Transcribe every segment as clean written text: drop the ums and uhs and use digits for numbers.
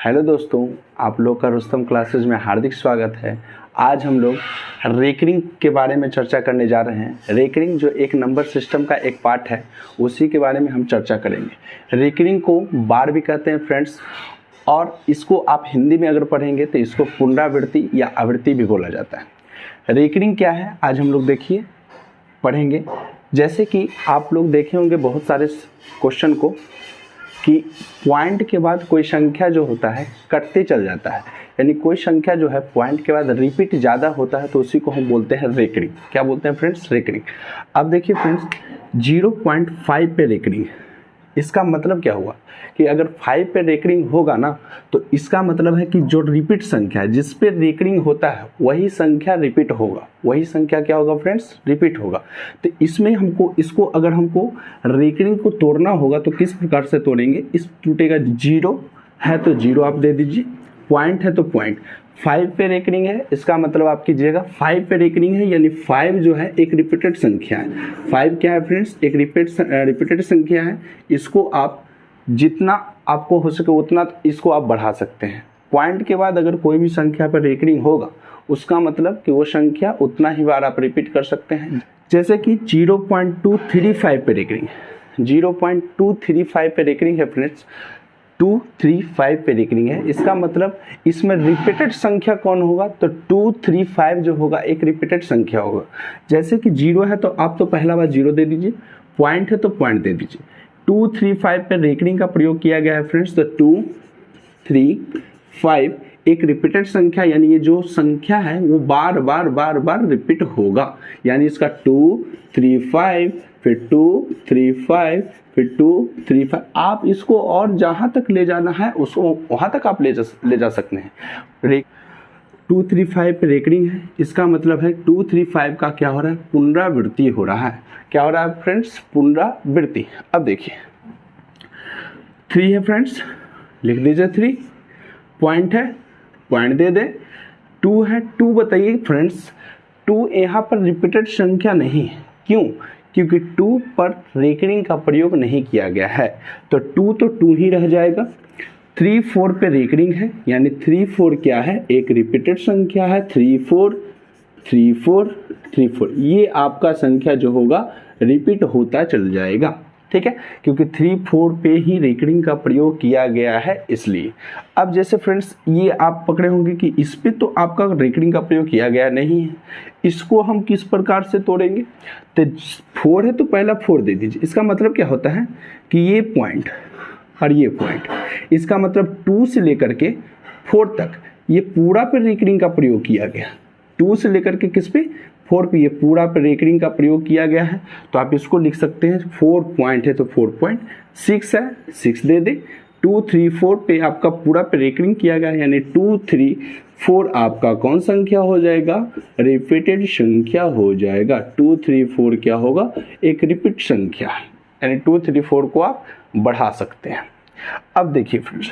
Hello दोस्तों, आप लोग का रुस्तम क्लासेज में हार्दिक स्वागत है। आज हम लोग रेकरिंग के बारे में चर्चा करने जा रहे हैं। रेकरिंग जो एक नंबर सिस्टम का एक पार्ट है, उसी के बारे में हम चर्चा करेंगे। रेकरिंग को बार भी कहते हैं फ्रेंड्स, और इसको आप हिंदी में अगर पढ़ेंगे तो इसको पुनरावृत्ति या आवृत्ति भी बोला जाता है। रेकरिंग क्या है आज हम लोग देखिए पढ़ेंगे। जैसे कि आप लोग देखे होंगे बहुत सारे क्वेश्चन को कि पॉइंट के बाद कोई संख्या जो होता है कटते चल जाता है, यानी कोई संख्या जो है पॉइंट के बाद रिपीट ज़्यादा होता है तो उसी को हम बोलते हैं रेकरिंग। क्या बोलते हैं फ्रेंड्स? रेकरिंग। अब देखिए फ्रेंड्स, 0.5 पे रेकरिंग, इसका मतलब क्या हुआ कि अगर 5 पे रेकरिंग होगा ना तो इसका मतलब है कि जो रिपीट संख्या है जिस पे रेकरिंग होता है वही संख्या रिपीट होगा। वही संख्या क्या होगा फ्रेंड्स? रिपीट होगा। तो इसमें इसको अगर हमको रेकरिंग को तोड़ना होगा तो किस प्रकार से तोड़ेंगे? इस टूटेगा, 0 है तो 0 आप दे दीजिए, पॉइंट है तो पॉइंट। 5 पे रेकरिंग है, इसका मतलब आप कीजिएगा 5 पे रेकरिंग है, यानी 5 जो है एक रिपीटेड संख्या है। 5 क्या है फ्रेंड्स? एक रिपीटेड संख्या है। इसको आप जितना आपको हो सके उतना इसको आप बढ़ा सकते हैं। पॉइंट के बाद अगर कोई भी संख्या पर रेकरिंग होगा उसका मतलब कि वो संख्या उतना ही बार आप रिपीट कर सकते हैं। जैसे कि 0.235 पे रेकरिंग, 0.235 पे रेकरिंग है फ्रेंड्स, 235 पे रेकरिंग है। इसका मतलब इसमें रिपीटेड संख्या कौन होगा? तो 235 जो होगा एक रिपीटेड संख्या होगा। जैसे कि 0 है तो आप तो पहला बार 0 दे दीजिए, पॉइंट है तो पॉइंट दे दीजिए। 235 पे रेकरिंग का प्रयोग किया गया है फ्रेंड्स। तो 235 एक रिपीटेड संख्या, यानी ये जो संख्या है वो बार बार रिपीट होगा। यानी इसका 235 फिर 235 फिर 235, आप इसको और जहाँ तक ले जाना है उसको वहाँ तक आप ले जा सकते हैं। 235 पे रेकरिंग है, इसका मतलब है 235 का क्या हो रहा है? पुनरावृत्ति हो रहा है। क्या हो रहा है फ्रेंड्स? पुनरावृत्ति। अब देखिए 3 है फ्रेंड्स, लिख दीजिए 3, पॉइंट है पॉइंट दे दे। 2 है, 2 बताइए फ्रेंड्स, 2 यहाँ पर रिपीटेड संख्या नहीं है। क्यों? क्योंकि 2 पर रेकरिंग का प्रयोग नहीं किया गया है, तो 2 तो 2 ही रह जाएगा। 3 4 पे रेकरिंग है, यानी 3 4 क्या है? एक रिपीटेड संख्या है। 3 4 3 4 3 4, ये आपका संख्या जो होगा रिपीट होता चल जाएगा। ठीक है, क्योंकि 3 4 पे ही रेकरिंग का प्रयोग किया गया है इसलिए। अब जैसे फ्रेंड्स ये आप पकड़े होंगे कि इस पे तो आपका रेकरिंग का प्रयोग किया गया नहीं है, इसको हम किस प्रकार से तोड़ेंगे? तो 4 है तो पहला 4 दे दीजिए। इसका मतलब क्या होता है कि ये पॉइंट और ये पॉइंट, इसका मतलब 2 से लेकर के 4 तक ये पूरा पे रेकरिंग का प्रयोग किया गया। 2 से लेकर के किस पे? 4 पे ये पूरा पे रेकरिंग का प्रयोग किया गया है। तो आप इसको लिख सकते हैं, 4 पॉइंट है तो 4 पॉइंट, 6 है 6 दे दे। 2 3 4 पे आपका पूरा पे रेकरिंग किया गया है, यानी 2 3 4 आपका कौन संख्या हो जाएगा? रिपीटेड संख्या हो जाएगा। 2 3 4 क्या होगा? एक रिपीट संख्या, यानी 2 3 4 को आप बढ़ा सकते हैं। अब देखिए फ्रेंड्स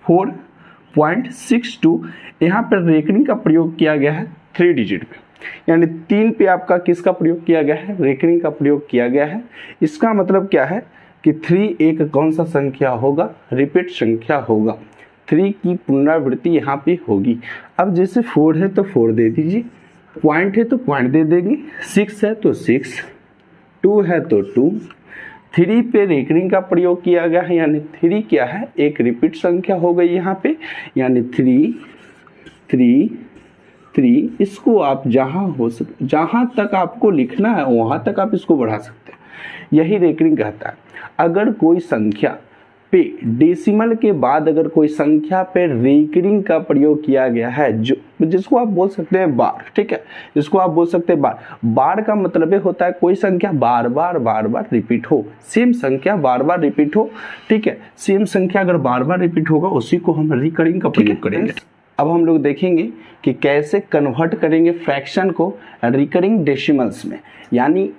4.62, यहाँ पर रेकरिंग का प्रयोग किया गया है 3 डिजिट पे, यानी 3 पे आपका किसका प्रयोग किया गया है? रेकरिंग का प्रयोग किया गया है। इसका मतलब क्या है कि 3 एक कौन सा संख्या होगा? रिपीट संख्या होगा। 3 की पुनरावृत्ति यहाँ पे होगी। अब जैसे 4 है तो 4 दे दीजिए, पॉइंट है तो पॉइंट दे देंगे, 6 है तो 6, 2 है तो 2। 3 पे रेकरिंग का प्रयोग किया गया है, यानी 3 क्या है? एक रिपीट संख्या हो गई यहाँ पे, यानी 3 3 3। इसको आप जहाँ तक आपको लिखना है वहाँ तक आप इसको बढ़ा सकते हैं। यही रेकरिंग कहता है। अगर कोई संख्या पे डेसिमल के बाद अगर कोई संख्या पे रेकरिंग का प्रयोग किया गया है, जिसको आप बोल सकते हैं बार, ठीक है, जिसको आप बोल सकते हैं बार। बार का मतलब होता है कोई संख्या बार बार रिपीट हो, सेम संख्या बार बार रिपीट हो। ठीक है, सेम संख्या अगर बार बार रिपीट होगा उसी को हम रिकरिंग का प्रयोग करेंगे। अब हम लोग देखेंगे कि कैसे कन्वर्ट करेंगे फ्रैक्शन को रिकरिंग डेसिमल्स में। यानी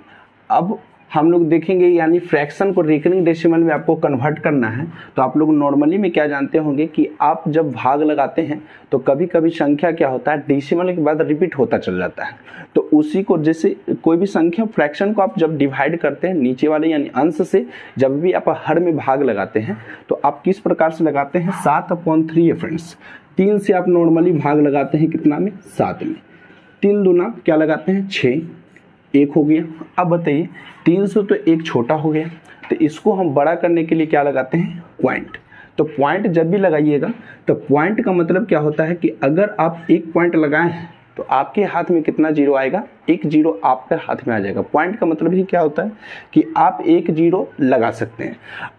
अब हम लोग देखेंगे, यानी फ्रैक्शन को रिकरिंग डेसिमल में आपको कन्वर्ट करना है। तो आप लोग नॉर्मली में क्या जानते होंगे कि आप जब भाग लगाते हैं तो कभी कभी संख्या क्या होता है, डेसिमल के बाद रिपीट होता चल जाता है। तो उसी को, जैसे कोई भी संख्या फ्रैक्शन को आप जब डिवाइड करते हैं नीचे वाले यानी अंश से, जब भी आप हर में भाग लगाते हैं तो आप किस प्रकार से लगाते हैं, 7/3 है फ्रेंड्स। 3 से आप नॉर्मली भाग लगाते हैं कितना में, 7 में। 3 दूना क्या लगाते हैं, 6, 1 हो गया। अब बताइए 300 तो एक छोटा हो गया, तो इसको हम बड़ा करने के लिए क्या लगाते हैं, पॉइंट। तो पॉइंट जब भी लगाइएगा तो पॉइंट का मतलब क्या होता है कि अगर आप एक पॉइंट लगाए हैं तो आपके हाथ में कितना जीरो आएगा, एक जीरो आपके हाथ में आ जाएगा। पॉइंट का मतलब ही क्या होता है कि आप एक जीरो लगा सकते हैं।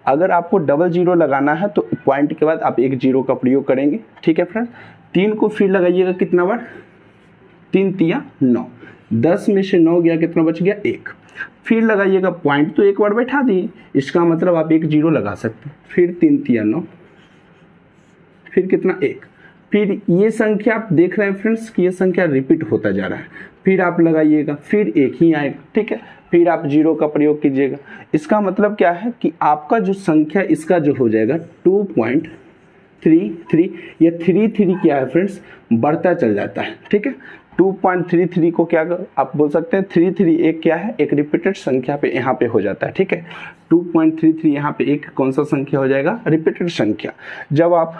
अगर आपको डबल जीरो लगाना है तो पॉइंट के बाद आप एक जीरो का प्रयोग करेंगे, ठीक है फ्रेंड। 3 को फिर लगाइएगा कितना बार, 3 तिया 9, 10 में से 9 गया, कितना बच गया, 1। फिर लगाइएगा पॉइंट, तो एक बार बैठा दिए, इसका मतलब आप एक जीरो लगा सकते हैं। फिर 3 तिया 9, फिर कितना, 1। फिर ये संख्या आप देख रहे हैं फ्रेंड्स कि ये संख्या रिपीट होता जा रहा है। फिर आप लगाइएगा, फिर 1 ही आएगा, ठीक है। फिर आप जीरो का प्रयोग कीजिएगा। इसका मतलब क्या है कि आपका जो संख्या इसका जो हो जाएगा 2.33, ये 33 क्या है फ्रेंड्स, बढ़ता चल जाता है, ठीक है। 2.33 को क्या आप बोल सकते हैं, 33 एक क्या है, एक रिपीटेड संख्या पे यहाँ पे हो जाता है, ठीक है। 2.33 यहाँ पे एक कौन सा संख्या हो जाएगा, रिपीटेड संख्या। जब आप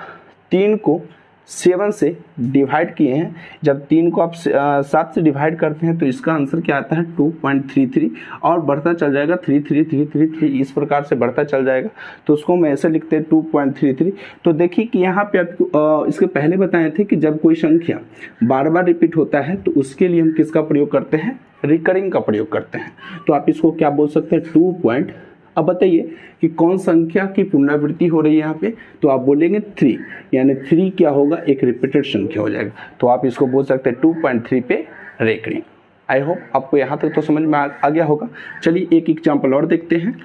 3 को 7 से डिवाइड किए हैं, जब 3 को आप 7 से डिवाइड करते हैं तो इसका आंसर क्या आता है, 2.33, और बढ़ता चल जाएगा 33333, इस प्रकार से बढ़ता चल जाएगा। तो उसको मैं ऐसे लिखते हैं 2.33। तो देखिए कि यहाँ पे आपको इसके पहले बताए थे कि जब कोई संख्या बार बार रिपीट होता है तो उसके लिए हम किसका प्रयोग करते हैं, रिकरिंग का प्रयोग करते हैं। तो आप इसको क्या बोल सकते हैं, 2. अब बताइए कि कौन संख्या की पुनरावृत्ति हो रही है यहाँ पे, तो आप बोलेंगे 3, यानी 3 क्या होगा, एक रिपीटेड संख्या हो जाएगा। तो आप इसको बोल सकते हैं 2.3 पे रिकरिंग। आई होप आपको यहाँ तक तो समझ में आ गया होगा। चलिए एक एग्जाम्पल और देखते हैं।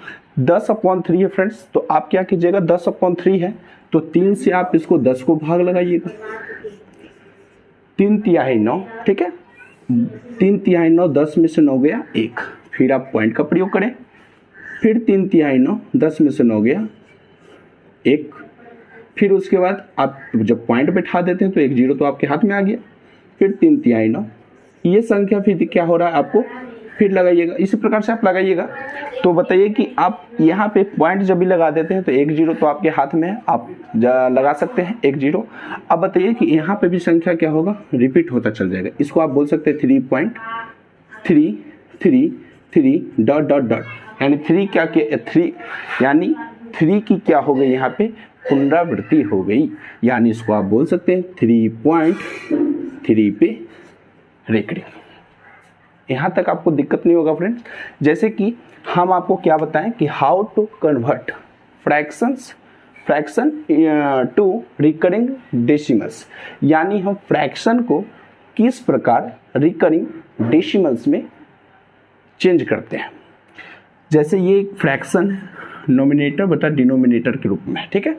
10/3 है फ्रेंड्स, तो आप क्या कीजिएगा, 10/3 है तो 3 से आप इसको 10 को भाग लगाइएगा, 3 तिहाई 9, ठीक है। 3 तिहाई 9, 10 में से 9 गया 1, फिर आप पॉइंट का प्रयोग करें। फिर 3 तिहाई 9, 10 में से 9 गया 1। फिर उसके बाद आप जब पॉइंट बैठा देते हैं तो एक जीरो तो आपके हाथ में आ गया। फिर 3 तिहाई 9, ये संख्या फिर क्या हो रहा है आपको, फिर लगाइएगा, इसी प्रकार से आप लगाइएगा। तो बताइए कि आप यहाँ पे पॉइंट जब भी लगा देते हैं तो एक जीरो तो आपके हाथ में है, आप लगा सकते हैं एक जीरो। अब बताइए कि यहाँ पे भी संख्या क्या होगा, रिपीट होता चल जाएगा। इसको आप बोल सकते हैं 3.333 ... यानी 3 क्या के 3 यानी 3 की क्या हो गई, यहाँ पे पुनरावृत्ति हो गई, यानी इसको आप बोल सकते हैं 3.3 पे रिकरिंग। यहाँ तक आपको दिक्कत नहीं होगा फ्रेंड्स। जैसे कि हम आपको क्या बताएं कि how to convert fraction to recurring decimals, यानी हम फ्रैक्शन को किस प्रकार रिकरिंग डेसिमल्स में चेंज करते हैं। जैसे ये एक फ्रैक्शन नोमिनेटर बटा डिनोमिनेटर के रूप में है, ठीक है।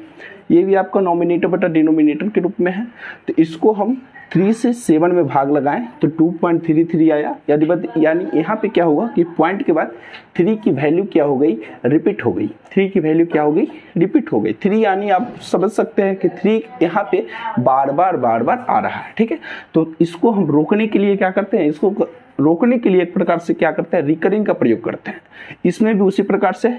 ये भी आपका नोमिनेटर बटा डिनोमिनेटर के रूप में है। तो इसको हम 3 से 7 में भाग लगाएं तो 2.33 आया, यानी यहाँ पे क्या हुआ कि पॉइंट के बाद 3 की वैल्यू क्या हो गई, रिपीट हो गई। 3 की वैल्यू क्या हो गई, रिपीट हो गई। 3 यानी आप समझ सकते हैं कि 3 यहाँ पे बार बार आ रहा है, ठीक है। तो इसको हम रोकने के लिए क्या करते हैं, इसको रोकने के लिए एक प्रकार से क्या करते हैं, रिकरिंग का प्रयोग करते हैं। इसमें भी उसी प्रकार से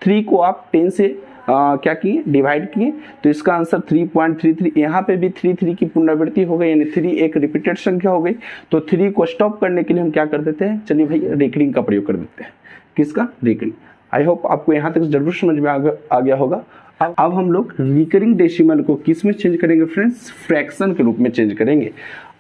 3 को आप 10 से क्या किए, डिवाइड किए, तो इसका आंसर 3.33। यहाँ पे भी 3 की पुनरावृत्ति हो गई, यानी 3 एक रिपीटेड संख्या हो गई। तो 3 को स्टॉप करने के लिए हम क्या कर देते हैं, चलिए भाई रिकरिंग का प्रयोग कर देते हैं। किसका, रिकरिंग। आई होप आपको यहाँ तक जरूर समझ में आ गया होगा। अब हम लोग रिकरिंग डेसिमल को किस में चेंज करेंगे फ्रेंड्स, फ्रैक्शन के रूप में चेंज करेंगे।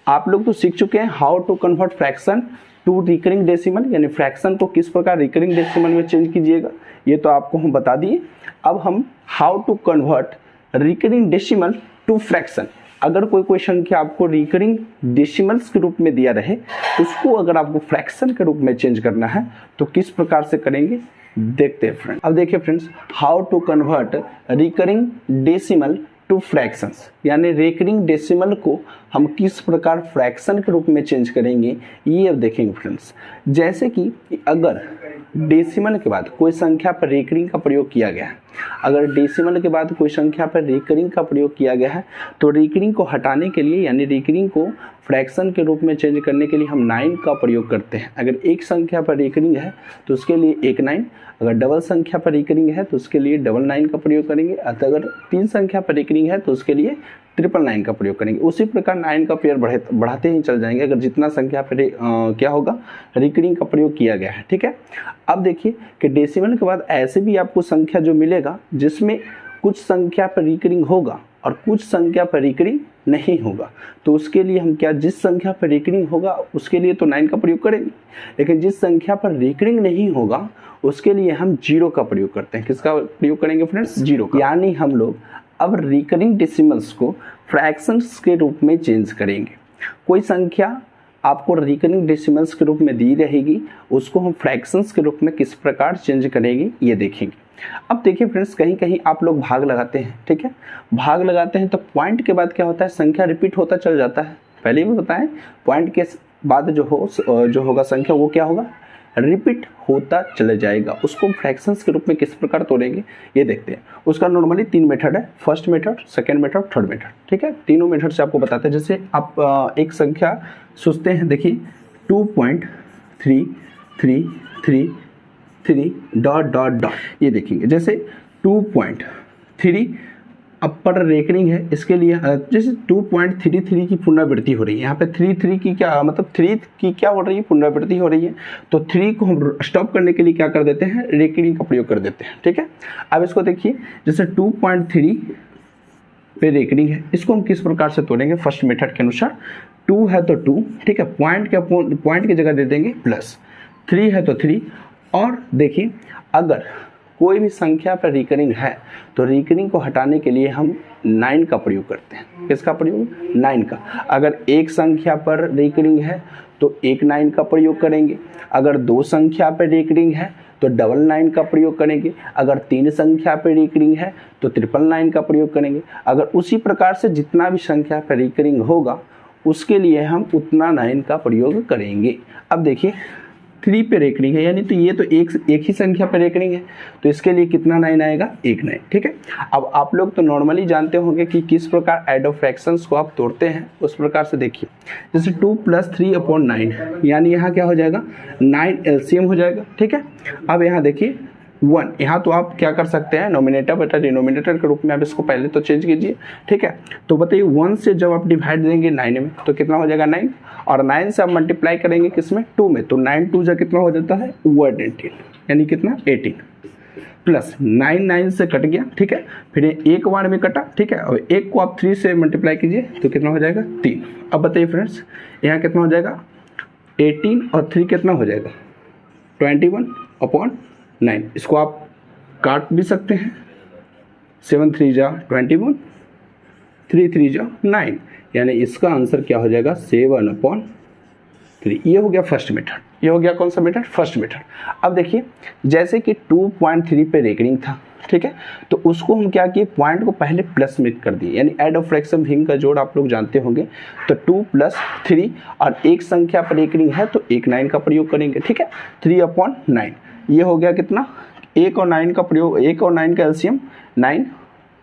आप लोग तो सीख चुके हैं how to convert fraction to recurring decimal, यानी फ्रैक्शन को किस प्रकार रिकरिंग डेसिमल में चेंज कीजिएगा, ये तो आपको हम बता दिए। अब हम how to convert recurring decimal to fraction, अगर कोई संख्या आपको रिकरिंग डेसिमल्स के रूप में दिया रहे, उसको अगर आपको फ्रैक्शन के रूप में चेंज करना है तो किस प्रकार से करेंगे, देखते हैं फ्रेंड्स। अब देखिए friends, how to convert recurring decimal to fractions, यानी रेकरिंग डेसिमल को हम किस प्रकार फ्रैक्शन के रूप में चेंज करेंगे ये अब देखेंगे फ्रेंड्स। जैसे कि अगर डेसिमल के बाद कोई संख्या पर रेकरिंग का प्रयोग किया गया है, अगर डेसिमल के बाद कोई संख्या पर रेकरिंग का प्रयोग किया गया है तो रेकरिंग को हटाने के लिए यानी रेकरिंग को फ्रैक्शन के रूप में चेंज करने के लिए हम 9 का प्रयोग करते हैं। अगर एक संख्या पर रेकरिंग है तो उसके लिए एक 9, अगर डबल संख्या पर रेकरिंग है तो उसके लिए डबल 9 का प्रयोग करेंगे, अगर 3 संख्या पर रेकरिंग है तो उसके लिए 999 का प्रयोग करेंगे। उसी प्रकार 9 का पेयर बढ़ाते ही चल जाएंगे अगर जितना संख्या पर क्या होगा रेकरिंग का प्रयोग किया गया है। ठीक है, अब देखिए कि डेसिमल के बाद ऐसे भी आपको संख्या जो मिलेगा जिसमें कुछ संख्या पर रेकरिंग होगा और कुछ संख्या पर रेकरिंग नहीं होगा, तो उसके लिए हम क्या, जिस संख्या पर रेकरिंग होगा उसके लिए तो 9 का प्रयोग करेंगे, लेकिन जिस संख्या पर रेकरिंग नहीं होगा उसके लिए हम 0 का प्रयोग करते हैं। किसका प्रयोग करेंगे फ्रेंड्स? 0 का। यानी हम लोग अब रिकरिंग डेसिमल्स को फ्रैक्शंस के रूप में चेंज करेंगे। कोई संख्या आपको रिकरिंग डेसिमल्स के रूप में दी रहेगी, उसको हम फ्रैक्शंस के रूप में किस प्रकार चेंज करेंगे ये देखेंगे। अब देखिए फ्रेंड्स, कहीं कहीं आप लोग भाग लगाते हैं, ठीक है, भाग लगाते हैं तो पॉइंट के बाद क्या होता है, संख्या रिपीट होता चल जाता है। पहले भी बताएं, पॉइंट के बाद जो होगा संख्या वो क्या होगा, रिपीट होता चला जाएगा। उसको फ्रैक्शंस के रूप में किस प्रकार तोड़ेंगे ये देखते हैं। उसका नॉर्मली 3 मेथड है, first method, second method, third method. ठीक है, तीनों मेथड से आपको बताते हैं। जैसे आप एक संख्या सोचते हैं, देखिए 2.333 डॉट डॉट डॉट, ये देखेंगे जैसे 2.3 अब पर रेकरिंग है, इसके लिए जैसे 2.33 की पुनरावृत्ति हो रही है। यहाँ पे 3 की क्या मतलब 3 की क्या हो रही है, पुनरावृत्ति हो रही है। तो 3 को हम स्टॉप करने के लिए क्या कर देते हैं, रेकरिंग का प्रयोग कर देते हैं। ठीक है, अब इसको देखिए जैसे 2.3 पे रेकरिंग है, इसको हम किस प्रकार से तोड़ेंगे, फर्स्ट मेथड के अनुसार। 2 है तो 2, ठीक है, पॉइंट की जगह दे देंगे प्लस, 3 है तो 3। और देखिए अगर कोई भी संख्या पर रिकरिंग है तो रिकरिंग को हटाने के लिए हम 9 का प्रयोग करते हैं। किसका प्रयोग, 9 का। अगर एक संख्या पर रिकरिंग है तो 9 का प्रयोग करेंगे, अगर 2 संख्या पर रिकरिंग है तो 999 का प्रयोग करेंगे, अगर 3 संख्या पर रिकरिंग है तो 999 का प्रयोग करेंगे। अगर उसी प्रकार से जितना भी संख्या पर रिकरिंग होगा उसके लिए हम उतना 9 का प्रयोग करेंगे। अब देखिए 3 पे रेकरिंग है, यानी तो ये तो एक ही संख्या पे रेकरिंग है, तो इसके लिए कितना 9 आएगा, 1 9। ठीक है, अब आप लोग तो नॉर्मली जानते होंगे कि किस प्रकार ऐड ऑफ फ्रैक्शंस को आप तोड़ते हैं। उस प्रकार से देखिए जैसे 2 + 3/9, यानी यहाँ क्या हो जाएगा, 9 एलसीएम हो जाएगा। ठीक है, अब यहाँ देखिए 1, यहाँ तो आप क्या कर सकते हैं, नोमिनेटर बटा डिनोमिनेटर के रूप में आप इसको पहले तो चेंज कीजिए। ठीक है, तो बताइए 1 से जब आप डिवाइड देंगे 9 में तो कितना हो जाएगा, 9, और 9 से आप मल्टीप्लाई करेंगे किसमें, 2 में, तो 9 2 जा कितना हो जाता है, 118, यानी कितना 18, प्लस 9 9 से कट गया। ठीक है, फिर एक बार में कटा। ठीक है, और 1 को आप 3 से मल्टीप्लाई कीजिए तो कितना हो जाएगा, 3। अब बताइए फ्रेंड्स, यहाँ कितना हो जाएगा, 18 और 3 कितना हो जाएगा, 21/9। इसको आप काट भी सकते हैं, 7 3 जा 21, 3 3 जा 9, यानी इसका आंसर क्या हो जाएगा, 7/3। ये हो गया फर्स्ट मेथड। ये हो गया कौन सा मेथड, फर्स्ट मेथड। अब देखिए जैसे कि 2.3 पे रेकरिंग था, ठीक है, तो उसको हम क्या किए, पॉइंट को पहले प्लस में कर दिए, यानी ऐड ऑफ फ्रैक्शन भिन्न का जोड़ आप लोग जानते होंगे। तो 2 + 3 और एक संख्या पर रेकरिंग है तो 9 का प्रयोग करेंगे। ठीक है, 3/9, ये हो गया कितना, 1 और 9 का प्रयोग, 1 और 9 का एलसीएम 9,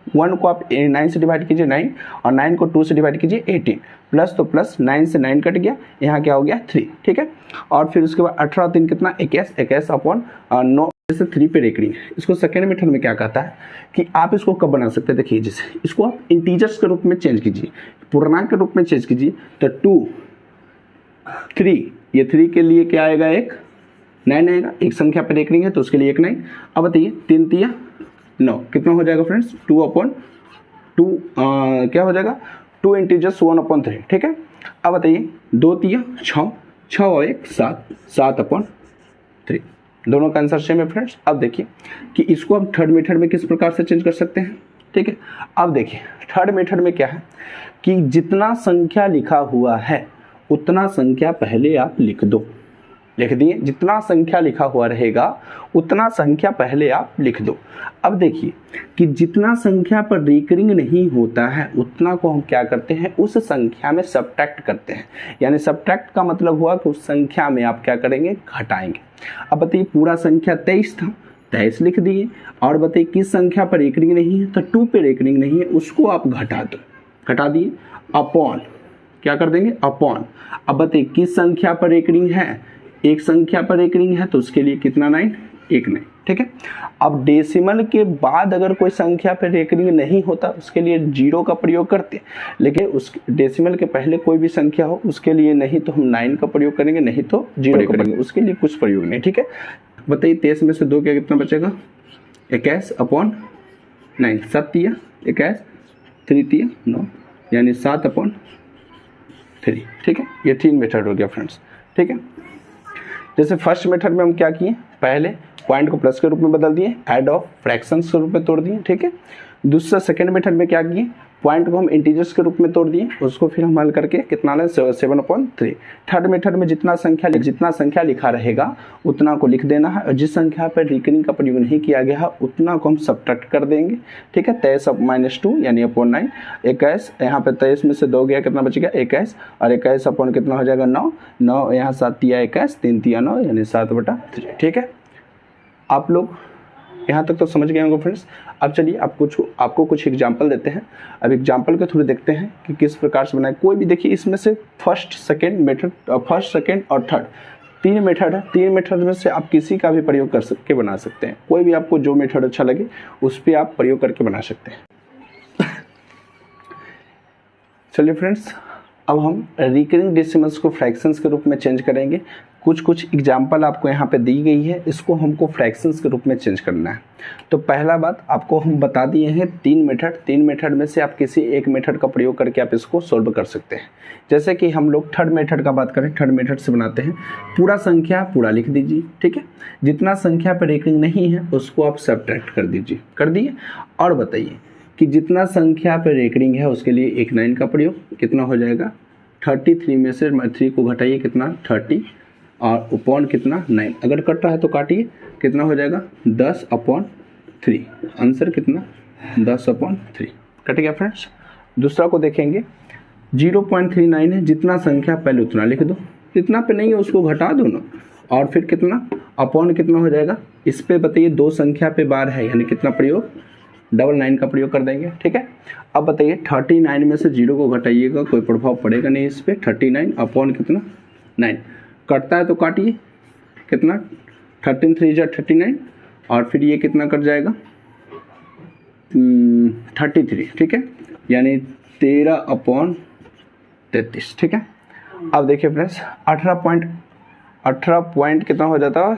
1 को आप 9 से डिवाइड कीजिए 9, और 9 को 2 से डिवाइड कीजिए 18, प्लस तो प्लस, 9 से 9 कट गया, यहाँ क्या हो गया 3। ठीक है, और फिर उसके बाद 18 3 कितना, 21/9। जैसे 3 पे रेकरिंग है, इसको सेकेंड मेथड में क्या कहता है कि आप इसको कब बना सकते हैं, देखिए जैसे इसको आप इंटीजर्स के रूप में चेंज कीजिए, पूर्णांक के रूप में चेंज कीजिए। तो 2 3, ये 3 के लिए क्या आएगा, 9 आएगा, एक संख्या पर रेकरिंग है तो उसके लिए 9। अब बताइए 3 3 9 कितना हो जाएगा फ्रेंड्स, 2/2 क्या हो जाएगा, 2 इंटीजर्स 1/3। ठीक है, अब बताइए 2 3 6, 6 और 1 7, 7/3। दोनों का आंसर सेम है फ्रेंड्स। अब देखिए कि इसको हम थर्ड मेथड में किस प्रकार से चेंज कर सकते हैं। ठीक है, अब देखिए थर्ड मेथड में क्या है कि जितना संख्या लिखा हुआ है उतना संख्या पहले आप लिख दो। लिख दिए। जितना संख्या लिखा हुआ रहेगा उतना संख्या पहले आप लिख दो। अब देखिए कि जितना संख्या पर रिकरिंग नहीं होता है उतना को हम क्या करते हैं, उस संख्या में सब्ट्रैक्ट करते हैं। यानी सब्ट्रैक्ट का मतलब हुआ कि उस संख्या में आप क्या करेंगे, घटाएंगे। अब बताइए पूरा संख्या 23 था, 23 लिख दिए। और बताइए किस संख्या पर रिकरिंग नहीं है, तो 2 पे रिकरिंग नहीं है, उसको आप घटा दो, घटा दिए। अपॉन क्या कर देंगे, अपॉन। अब बताइए किस संख्या पर रिकरिंग है, एक संख्या पर रिकरिंग है, तो उसके लिए कितना 9, 1 9, ठीक है। अब डेसिमल के बाद अगर कोई संख्या पर रिकरिंग नहीं होता उसके लिए 0 का प्रयोग करते हैं, लेकिन उस डेसिमल के पहले कोई भी संख्या हो उसके लिए नहीं तो हम 9 का प्रयोग करेंगे, नहीं तो 0 करेंगे, उसके लिए कुछ प्रयोग नहीं, ठीक है। बताइए 23 में से 2 क्या कितना बचेगा, 21 अपॉन 9, 7 तिया 21, 3 तिया 9, यानी 7 अपॉन 3, ठीक है। ये 3 मेथड हो गया फ्रेंड्स, ठीक है। जैसे फर्स्ट मेथड में हम क्या किए, पहले पॉइंट को प्लस के रूप में बदल दिए, ऐड ऑफ फ्रैक्शंस के रूप में तोड़ दिए, ठीक है। दूसरा सेकंड मेथड में क्या किए, पॉइंट को हम इंटीजर्स के रूप में तोड़ दिए, उसको फिर हम हल करके कितना लें, 7/3। थर्ड मेथड में जितना संख्या लिखा रहेगा उतना को लिख देना है, और जिस संख्या पर रिकरिंग का प्रयोग नहीं किया गया है उतना को हम सब्ट्रैक्ट कर देंगे, ठीक है। 23 - 2 यानी अपॉन 9, 21 यहाँ पे 23 में से 2 गया, कितना बच गया 21, और 21 अपॉन कितना हो जाएगा 9, 9 यहाँ 7 तिया 21, 3 तिया 9 यानी 7/3, ठीक है। आप लोग यहाँ तक तो समझ गए होंगे फ्रेंड्स। अब चलिए आपको कुछ एग्जांपल देते हैं। अब एग्जांपल के थ्रू देखते हैं कि किस प्रकार से बनाए। कोई भी देखिए इसमें से फर्स्ट सेकंड और थर्ड 3 मेथड है। 3 मेथड में से आप किसी का भी प्रयोग करके बना सकते हैं। कोई भी आपको जो मेथड अच्छा लगे उस पर आप प्रयोग करके बना सकते हैं। चलिए फ्रेंड्स, अब हम रिकरिंग डेसिमल्स को फ्रैक्शंस के रूप में चेंज करेंगे। कुछ एग्जाम्पल आपको यहाँ पे दी गई है, इसको हमको फ्रैक्शंस के रूप में चेंज करना है। तो पहला बात आपको हम बता दिए हैं 3 मेथड में से आप किसी एक मेथड का प्रयोग करके आप इसको सोल्व कर सकते हैं। जैसे कि हम लोग थर्ड मेथड का बात करें, थर्ड मेथड से बनाते हैं। पूरा संख्या पूरा लिख दीजिए, ठीक है। जितना संख्या पर रिकरिंग नहीं है उसको आप सब्ट्रैक्ट कर दीजिए, कर दिए। और बताइए कि जितना संख्या पर रिकरिंग है उसके लिए एक 9 का प्रयोग, कितना हो जाएगा 33 में से 3 को घटाइए, कितना 30, और अपॉन कितना 9, अगर कट रहा है तो काटिए, कितना हो जाएगा 10/3, आंसर कितना 10/3, कट गया फ्रेंड्स। दूसरा को देखेंगे 0.39 है, जितना संख्या पहले उतना लिख दो, जितना पे नहीं है उसको घटा दो ना, और फिर कितना अपॉन कितना हो जाएगा। इस पे बताइए 2 संख्या पे बार है यानी कितना प्रयोग 99 का प्रयोग कर देंगे, ठीक है। अब बताइए 39 में से 0 को घटाइएगा, कोई प्रभाव पड़ेगा नहीं इस पर। 39 अपॉन कितना 9, कटता है तो काटिए, कितना 13 3 जा 39, और फिर ये कितना कट जाएगा 33, ठीक है, यानी 13/33, ठीक है। अब देखिए फ्रेंड्स 18 पॉइंट कितना हो जाता है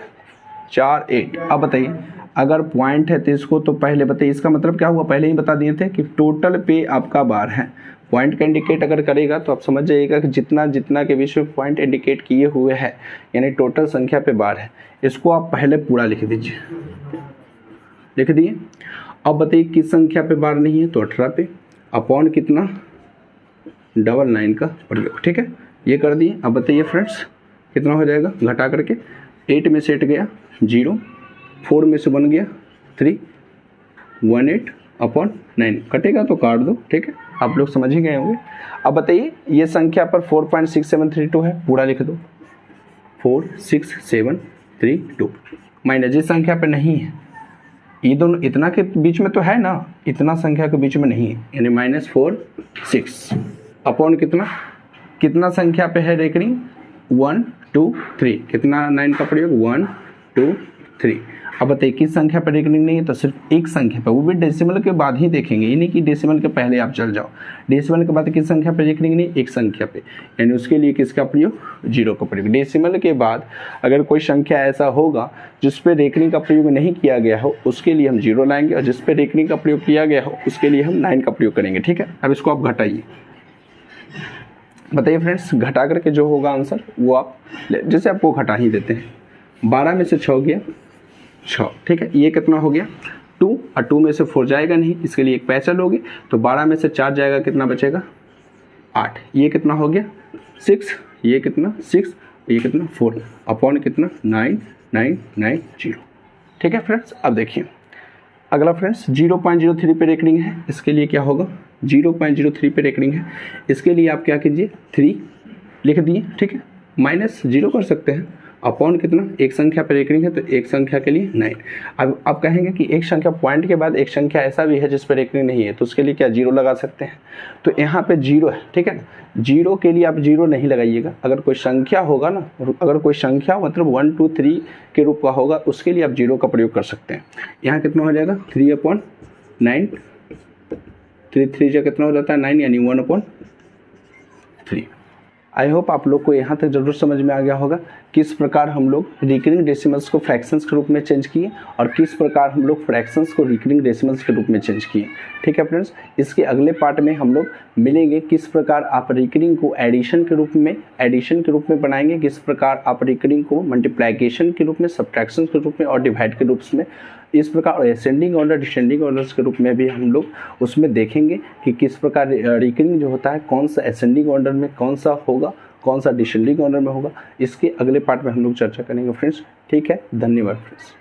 48। अब बताइए अगर पॉइंट है तो इसको तो पहले बताइए, इसका मतलब क्या हुआ, पहले ही बता दिए थे कि टोटल पे आपका बार है। पॉइंट का इंडिकेट अगर करेगा तो आप समझ जाइएगा कि जितना के बीच में पॉइंट इंडिकेट किए हुए हैं यानी टोटल संख्या पे बार है, इसको आप पहले पूरा लिख दीजिए, लिख दिए। अब बताइए किस संख्या पे बार नहीं है तो 18 पे, अपॉन कितना 99 का प्रयोग, ठीक है, ये कर दिए। अब बताइए फ्रेंड्स कितना हो जाएगा, घटा करके 8 में से 8 गया 0, 4 में से 1 गया 3, 18/9, कटेगा तो काट दो, ठीक है, आप लोग समझ ही गए होंगे। अब बताइए ये संख्या पर 4.6732 है, पूरा लिख दो 46732, माइनस जिस संख्या पे नहीं है, ये दोनों इतना के बीच में तो है ना, इतना संख्या के बीच में नहीं है यानी -46 अपॉन कितना संख्या पे है रिकरिंग 1 2 3, कितना 9 का प्रयोग 1 2 3। अब बताइए किस संख्या पर रिकरिंग नहीं है तो सिर्फ एक संख्या पर, वो भी डेसिमल के बाद ही देखेंगे, ये नहीं कि डेसिमल के पहले आप चल जाओ। डेसिमल के बाद किस संख्या पर रिकरिंग नहीं, एक संख्या पे, यानी उसके लिए किसका प्रयोग 0 का प्रयोग। डेसिमल के बाद अगर कोई संख्या ऐसा होगा जिस पर रिकरिंग का प्रयोग नहीं किया गया हो उसके लिए हम 0 लाएंगे, और जिस पर रिकरिंग का प्रयोग किया गया हो उसके लिए हम 9 का प्रयोग करेंगे, ठीक है। अब इसको आप घटाइए, बताइए फ्रेंड्स घटा करके जो होगा आंसर वो आप जैसे आपको घटा ही देते हैं। 12 में से 6 गया 6, ठीक है, ये कितना हो गया 2, और 2 में से 4 जाएगा नहीं, इसके लिए एक पैंचल होगी, तो 12 में से 4 जाएगा, कितना बचेगा 8, ये कितना हो गया 6, ये कितना 6, ये कितना 4 अपॉन कितना 9990। ठीक है फ्रेंड्स, अब देखिए अगला फ्रेंड्स 0.03 पे रेकरिंग है, इसके लिए क्या होगा 0.03 पे रेकरिंग है, इसके लिए आप क्या कीजिए 3 लिख दिए, ठीक है, माइनस 0 कर सकते हैं, अपॉन कितना एक संख्या पर रेकरिंग है तो एक संख्या के लिए 9। अब आप कहेंगे कि एक संख्या पॉइंट के बाद एक संख्या ऐसा भी है जिस पर रेकरिंग नहीं है, तो उसके लिए क्या 0 लगा सकते हैं, तो यहाँ पे 0 है, ठीक है ना, 0 के लिए आप 0 नहीं लगाइएगा, अगर कोई संख्या होगा ना, अगर कोई संख्या मतलब 1 2 3 के रूप का होगा उसके लिए आप 0 का प्रयोग कर सकते हैं। यहाँ कितना हो जाएगा 3/9, 3 जो कितना हो जाता है 9 यानी 1/3। आई होप आप लोग को यहाँ तक जरूर समझ में आ गया होगा किस प्रकार हम लोग रिकरिंग डेसिमल्स को फ्रैक्शंस के रूप में चेंज किए और किस प्रकार हम लोग फ्रैक्शंस को रिकरिंग डेसिमल्स के रूप में चेंज किए। ठीक है फ्रेंड्स, इसके अगले पार्ट में हम लोग मिलेंगे किस प्रकार आप रिकरिंग को एडिशन के रूप में बनाएंगे, किस प्रकार आप रिकरिंग को मल्टीप्लिकेशन के रूप में, सब्ट्रैक्शन के रूप में और डिवाइड के रूप में, इस प्रकार असेंडिंग ऑर्डर डिसेंडिंग ऑर्डर्स के रूप में भी हम लोग उसमें देखेंगे कि किस प्रकार रिकरिंग जो होता है कौन सा असेंडिंग ऑर्डर में कौन सा होगा, कौन सा डिसेंडिंग ऑर्डर में होगा। इसके अगले पार्ट में हम लोग चर्चा करेंगे फ्रेंड्स। ठीक है, धन्यवाद फ्रेंड्स।